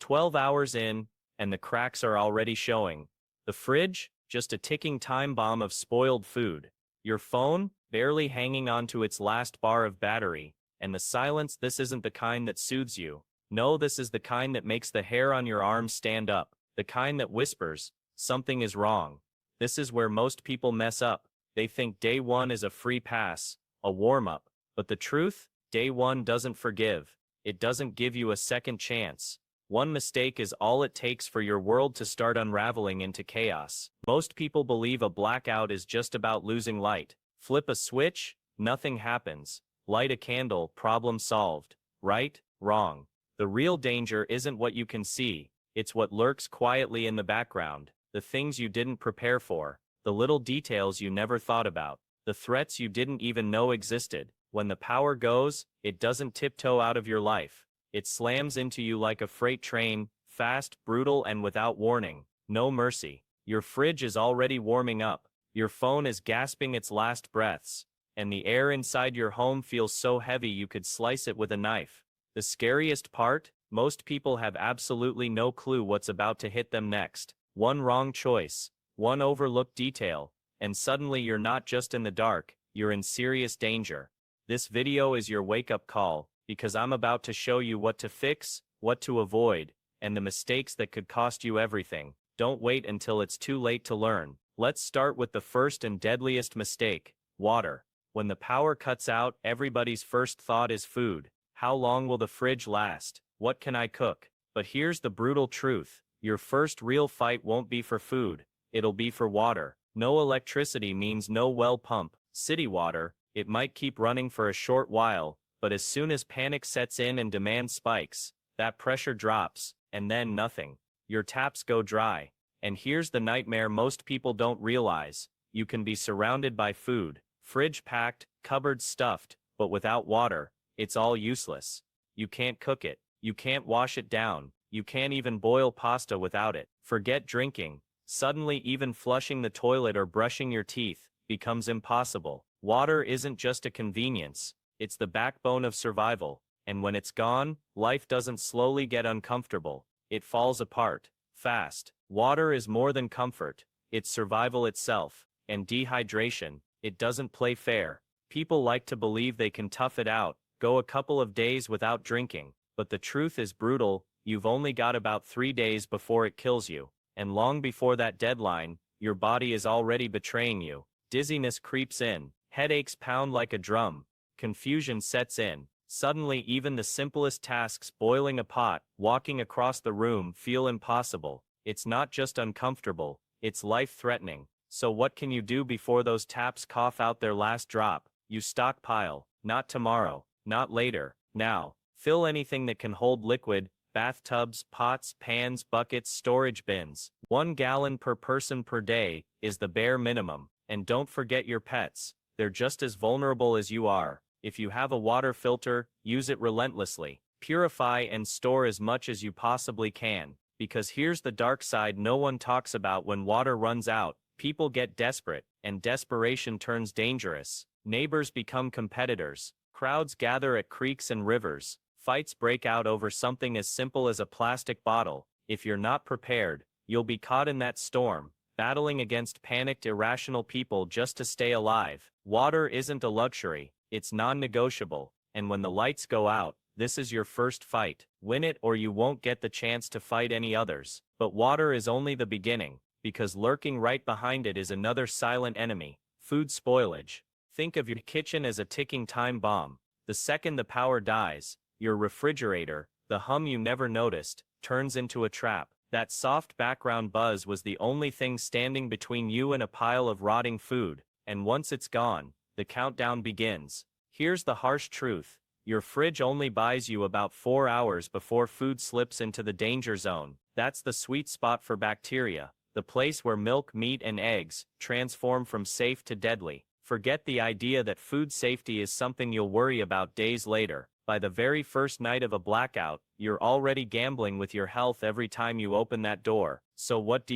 12 hours in, and the cracks are already showing. The fridge, just a ticking time bomb of spoiled food. Your phone, barely hanging on to its last bar of battery. And the silence, this isn't the kind that soothes you. No, this is the kind that makes the hair on your arms stand up. The kind that whispers, something is wrong. This is where most people mess up. They think day one is a free pass, a warm-up. But the truth, day one doesn't forgive. It doesn't give you a second chance. One mistake is all it takes for your world to start unraveling into chaos. Most people believe a blackout is just about losing light. Flip a switch, nothing happens. Light a candle, problem solved. Right? Wrong. The real danger isn't what you can see. It's what lurks quietly in the background. The things you didn't prepare for. The little details you never thought about. The threats you didn't even know existed. When the power goes, it doesn't tiptoe out of your life. It slams into you like a freight train, fast, brutal, and without warning. No mercy. Your fridge is already warming up. Your phone is gasping its last breaths. And the air inside your home feels so heavy you could slice it with a knife. The scariest part? Most people have absolutely no clue what's about to hit them next. One wrong choice, one overlooked detail, and suddenly you're not just in the dark, you're in serious danger. This video is your wake-up call, because I'm about to show you what to fix, what to avoid, and the mistakes that could cost you everything. Don't wait until it's too late to learn. Let's start with the first and deadliest mistake, water. When the power cuts out, everybody's first thought is food. How long will the fridge last? What can I cook? But here's the brutal truth. Your first real fight won't be for food. It'll be for water. No electricity means no well pump. City water, it might keep running for a short while, but as soon as panic sets in and demand spikes, that pressure drops, and then nothing. Your taps go dry. And here's the nightmare most people don't realize. You can be surrounded by food, fridge packed, cupboard stuffed, but without water, it's all useless. You can't cook it. You can't wash it down. You can't even boil pasta without it. Forget drinking. Suddenly even flushing the toilet or brushing your teeth becomes impossible. Water isn't just a convenience. It's the backbone of survival. And when it's gone, life doesn't slowly get uncomfortable. It falls apart. Fast. Water is more than comfort. It's survival itself. And dehydration, it doesn't play fair. People like to believe they can tough it out, go a couple of days without drinking. But the truth is brutal. You've only got about 3 days before it kills you. And long before that deadline, your body is already betraying you. Dizziness creeps in. Headaches pound like a drum. Confusion sets in. Suddenly even the simplest tasks, boiling a pot, walking across the room, feel impossible. It's not just uncomfortable, it's life-threatening. So what can you do before those taps cough out their last drop? You stockpile. Not tomorrow. Not later. Now. Fill anything that can hold liquid. Bathtubs, pots, pans, buckets, storage bins. 1 gallon per person per day is the bare minimum. And don't forget your pets. They're just as vulnerable as you are. If you have a water filter, use it relentlessly. Purify and store as much as you possibly can. Because here's the dark side no one talks about. When water runs out, people get desperate, and desperation turns dangerous. Neighbors become competitors. Crowds gather at creeks and rivers. Fights break out over something as simple as a plastic bottle. If you're not prepared, you'll be caught in that storm, battling against panicked, irrational people just to stay alive. Water isn't a luxury, it's non-negotiable, and when the lights go out, this is your first fight. Win it or you won't get the chance to fight any others. But water is only the beginning, because lurking right behind it is another silent enemy, food spoilage. Think of your kitchen as a ticking time bomb. The second the power dies, your refrigerator, the hum you never noticed, turns into a trap. That soft background buzz was the only thing standing between you and a pile of rotting food, and once it's gone, the countdown begins. Here's the harsh truth. Your fridge only buys you about 4 hours before food slips into the danger zone. That's the sweet spot for bacteria, the place where milk, meat, and eggs transform from safe to deadly. Forget the idea that food safety is something you'll worry about days later. By the very first night of a blackout, you're already gambling with your health every time you open that door. So what do?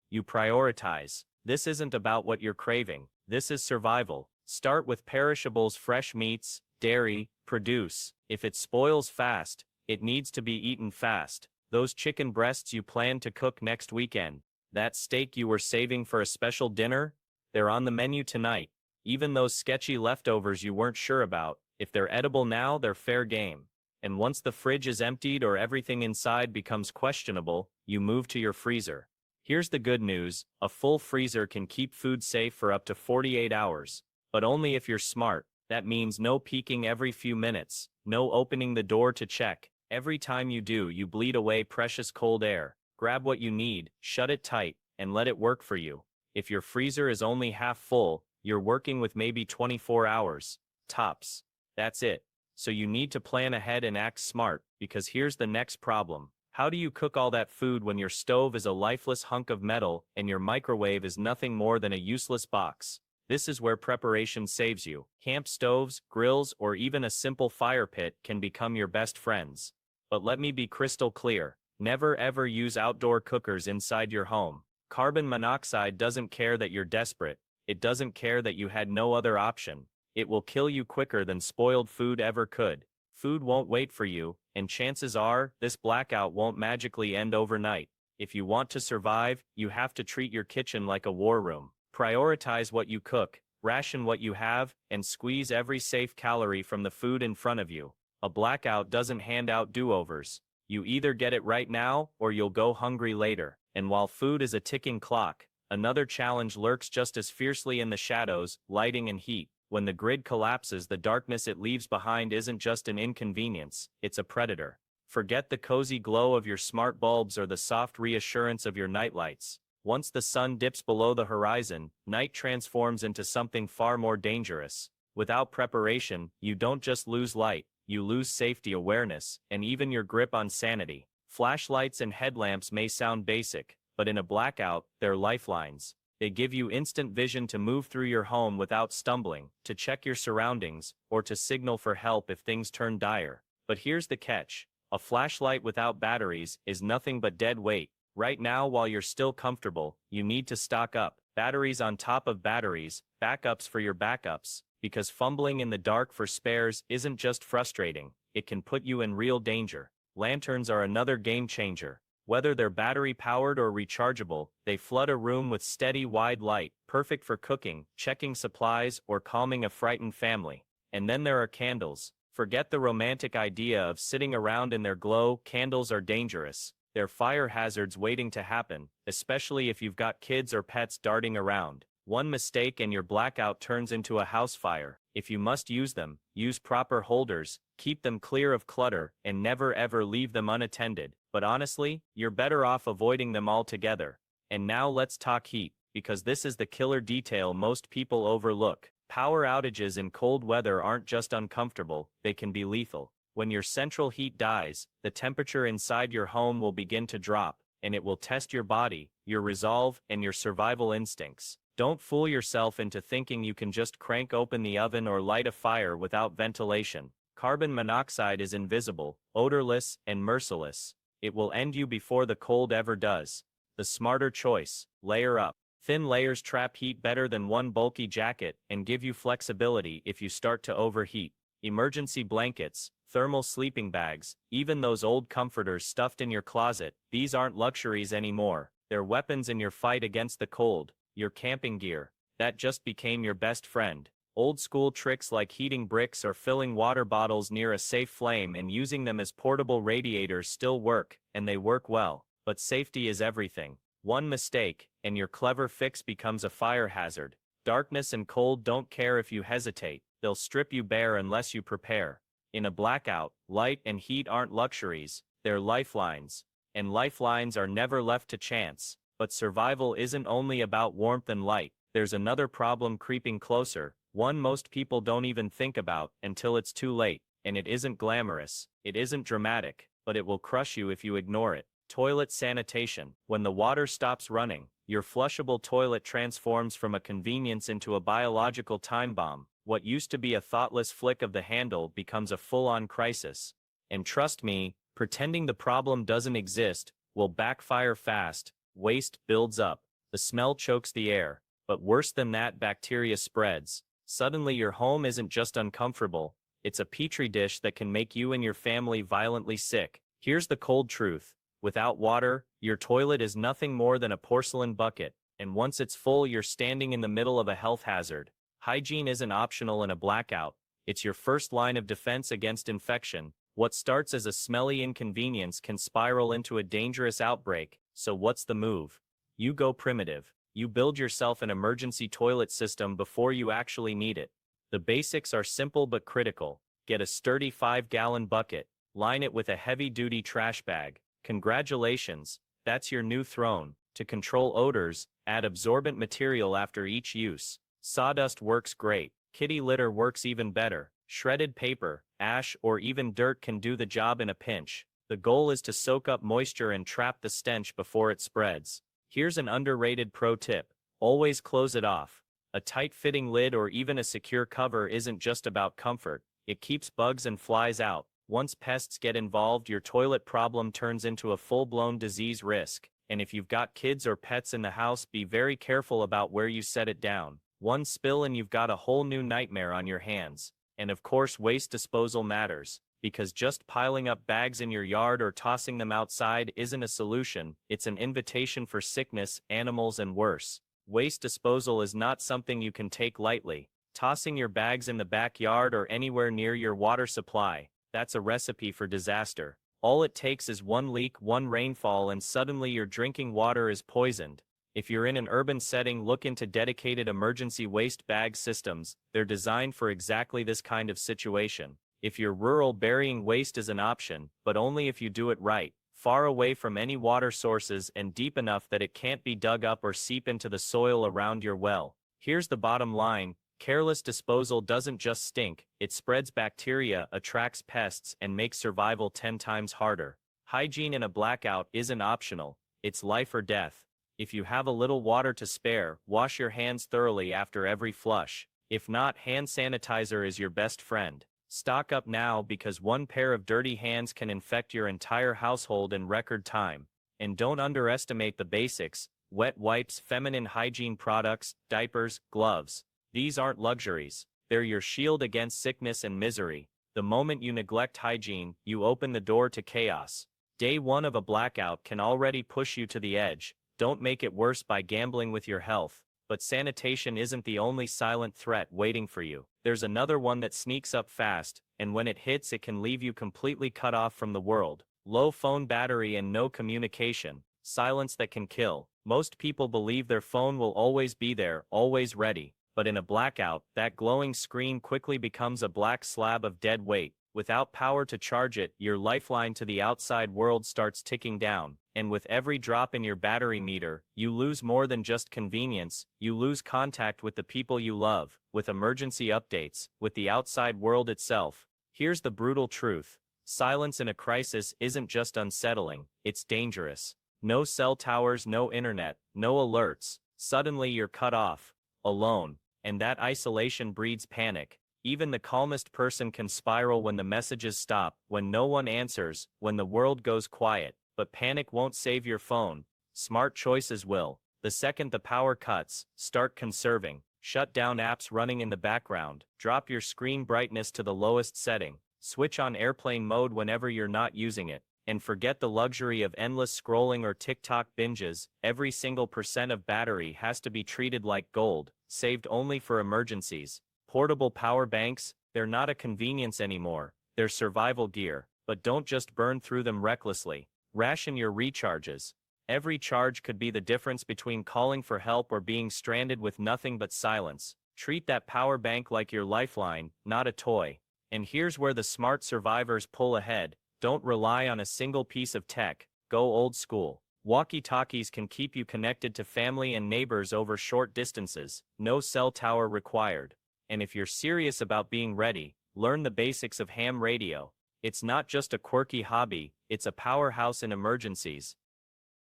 You prioritize. This isn't about what you're craving. This is survival. Start with perishables, fresh meats, dairy, produce. If it spoils fast, it needs to be eaten fast. Those chicken breasts you planned to cook next weekend. That steak you were saving for a special dinner? They're on the menu tonight. Even those sketchy leftovers you weren't sure about, if they're edible now, they're fair game. And once the fridge is emptied or everything inside becomes questionable, you move to your freezer. Here's the good news, a full freezer can keep food safe for up to 48 hours. But only if you're smart. That means no peeking every few minutes, no opening the door to check. Every time you do, you bleed away precious cold air. Grab what you need, shut it tight, and let it work for you. If your freezer is only half full, you're working with maybe 24 hours. Tops. That's it. So you need to plan ahead and act smart, because here's the next problem. How do you cook all that food when your stove is a lifeless hunk of metal and your microwave is nothing more than a useless box? This is where preparation saves you. Camp stoves, grills, or even a simple fire pit can become your best friends. But let me be crystal clear. Never ever use outdoor cookers inside your home. Carbon monoxide doesn't care that you're desperate. It doesn't care that you had no other option. It will kill you quicker than spoiled food ever could. Food won't wait for you, and chances are, this blackout won't magically end overnight. If you want to survive, you have to treat your kitchen like a war room. Prioritize what you cook, ration what you have, and squeeze every safe calorie from the food in front of you. A blackout doesn't hand out do-overs. You either get it right now, or you'll go hungry later. And while food is a ticking clock, another challenge lurks just as fiercely in the shadows, lighting and heat. When the grid collapses, the darkness it leaves behind isn't just an inconvenience, it's a predator. Forget the cozy glow of your smart bulbs or the soft reassurance of your nightlights. Once the sun dips below the horizon, night transforms into something far more dangerous. Without preparation, you don't just lose light, you lose safety awareness, and even your grip on sanity. Flashlights and headlamps may sound basic, but in a blackout, they're lifelines. They give you instant vision to move through your home without stumbling, to check your surroundings, or to signal for help if things turn dire. But here's the catch. A flashlight without batteries is nothing but dead weight. Right now, while you're still comfortable, you need to stock up. Batteries on top of batteries, backups for your backups, because fumbling in the dark for spares isn't just frustrating, it can put you in real danger. Lanterns are another game changer. Whether they're battery-powered or rechargeable, they flood a room with steady, wide light, perfect for cooking, checking supplies, or calming a frightened family. And then there are candles. Forget the romantic idea of sitting around in their glow. Candles are dangerous. They're fire hazards waiting to happen, especially if you've got kids or pets darting around. One mistake and your blackout turns into a house fire. If you must use them, use proper holders, keep them clear of clutter, and never ever leave them unattended. But honestly, you're better off avoiding them altogether. And now let's talk heat, because this is the killer detail most people overlook. Power outages in cold weather aren't just uncomfortable, they can be lethal. When your central heat dies, the temperature inside your home will begin to drop, and it will test your body, your resolve, and your survival instincts. Don't fool yourself into thinking you can just crank open the oven or light a fire without ventilation. Carbon monoxide is invisible, odorless, and merciless. It will end you before the cold ever does. The smarter choice: layer up. Thin layers trap heat better than one bulky jacket and give you flexibility if you start to overheat. Emergency blankets, thermal sleeping bags, even those old comforters stuffed in your closet, these aren't luxuries anymore. They're weapons in your fight against the cold. Your camping gear, that just became your best friend. Old school tricks like heating bricks or filling water bottles near a safe flame and using them as portable radiators still work, and they work well. But safety is everything. One mistake, and your clever fix becomes a fire hazard. Darkness and cold don't care if you hesitate. They'll strip you bare unless you prepare. In a blackout, light and heat aren't luxuries, they're lifelines. And lifelines are never left to chance. But survival isn't only about warmth and light. There's another problem creeping closer, one most people don't even think about until it's too late. And it isn't glamorous, it isn't dramatic, but it will crush you if you ignore it. Toilet sanitation. When the water stops running, your flushable toilet transforms from a convenience into a biological time bomb. What used to be a thoughtless flick of the handle becomes a full-on crisis. And trust me, pretending the problem doesn't exist will backfire fast. Waste builds up. The smell chokes the air. But worse than that, bacteria spreads. Suddenly your home isn't just uncomfortable, it's a petri dish that can make you and your family violently sick. Here's the cold truth. Without water, your toilet is nothing more than a porcelain bucket, and once it's full, you're standing in the middle of a health hazard. Hygiene isn't optional in a blackout, it's your first line of defense against infection. What starts as a smelly inconvenience can spiral into a dangerous outbreak, so what's the move? You go primitive. You build yourself an emergency toilet system before you actually need it. The basics are simple but critical. Get a sturdy 5-gallon bucket, line it with a heavy-duty trash bag. Congratulations, that's your new throne. To control odors, add absorbent material after each use. Sawdust works great. Kitty litter works even better. Shredded paper, ash, or even dirt can do the job in a pinch. The goal is to soak up moisture and trap the stench before it spreads. Here's an underrated pro tip. Always close it off. A tight-fitting lid or even a secure cover isn't just about comfort. It keeps bugs and flies out. Once pests get involved, your toilet problem turns into a full-blown disease risk. And if you've got kids or pets in the house, be very careful about where you set it down. One spill and you've got a whole new nightmare on your hands. And of course, waste disposal matters, because just piling up bags in your yard or tossing them outside isn't a solution. It's an invitation for sickness, animals, and worse. Waste disposal is not something you can take lightly. Tossing your bags in the backyard or anywhere near your water supply, that's a recipe for disaster. All it takes is one leak, one rainfall, and suddenly your drinking water is poisoned. If you're in an urban setting, look into dedicated emergency waste bag systems. They're designed for exactly this kind of situation. If you're rural, burying waste is an option, but only if you do it right, far away from any water sources and deep enough that it can't be dug up or seep into the soil around your well. Here's the bottom line. Careless disposal doesn't just stink, it spreads bacteria, attracts pests, and makes survival 10 times harder. Hygiene in a blackout isn't optional, it's life or death. If you have a little water to spare, wash your hands thoroughly after every flush. If not, hand sanitizer is your best friend. Stock up now, because one pair of dirty hands can infect your entire household in record time. And don't underestimate the basics: wet wipes, feminine hygiene products, diapers, gloves. These aren't luxuries. They're your shield against sickness and misery. The moment you neglect hygiene, you open the door to chaos. Day one of a blackout can already push you to the edge. Don't make it worse by gambling with your health. But sanitation isn't the only silent threat waiting for you. There's another one that sneaks up fast, and when it hits, it can leave you completely cut off from the world. Low phone battery and no communication. Silence that can kill. Most people believe their phone will always be there, always ready. But in a blackout, that glowing screen quickly becomes a black slab of dead weight. Without power to charge it, your lifeline to the outside world starts ticking down. And with every drop in your battery meter, you lose more than just convenience, you lose contact with the people you love, with emergency updates, with the outside world itself. Here's the brutal truth. Silence in a crisis isn't just unsettling, it's dangerous. No cell towers, no internet, no alerts. Suddenly you're cut off, alone, and that isolation breeds panic. Even the calmest person can spiral when the messages stop, when no one answers, when the world goes quiet. But panic won't save your phone. Smart choices will. The second the power cuts, start conserving. Shut down apps running in the background. Drop your screen brightness to the lowest setting. Switch on airplane mode whenever you're not using it. And forget the luxury of endless scrolling or TikTok binges. Every single percent of battery has to be treated like gold, saved only for emergencies. Portable power banks, they're not a convenience anymore. They're survival gear. But don't just burn through them recklessly. Ration your recharges. Every charge could be the difference between calling for help or being stranded with nothing but silence. Treat that power bank like your lifeline, not a toy. And here's where the smart survivors pull ahead. Don't rely on a single piece of tech. Go old school. Walkie-talkies can keep you connected to family and neighbors over short distances. No cell tower required. And if you're serious about being ready, learn the basics of ham radio. It's not just a quirky hobby, it's a powerhouse in emergencies.